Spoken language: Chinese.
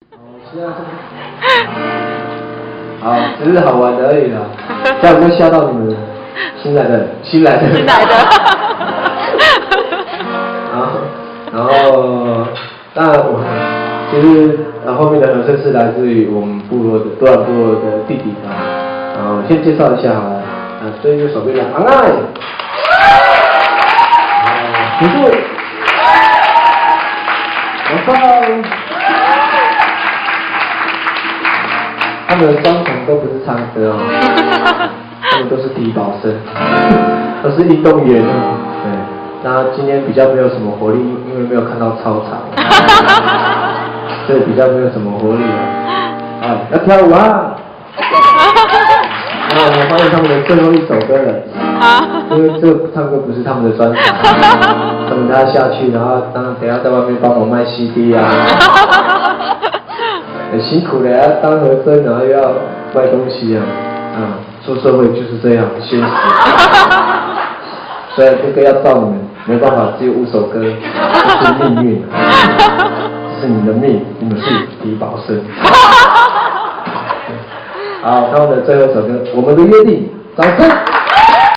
好，只是好玩的而已啦，这样就吓到你们了。新来的。然后，当然其实后面的和声是来自于我们部落的多兰部落的弟弟啊。然后先介绍一下好了，这一个手边的昂爱，辅助，老棒。他们的专长都不是唱歌哦，他们都是体保生，都是运动员哦。对，那今天比较没有什么活力，因为没有看到操场，所以比较没有什么活力了。要跳舞啊！那我们欢迎他们的最后一首歌了，因为这个唱歌不是他们的专长，他们等下下去，然后等下在外面帮我卖 CD 啊。很辛苦的呀，当和声，然后又要卖东西啊，出社会就是这样，现实。虽然这个要照你们，没办法，只有5首歌，这是命运，这是你们的命，你们是体保生。好，他们的最后一首歌，我们的约定，掌声。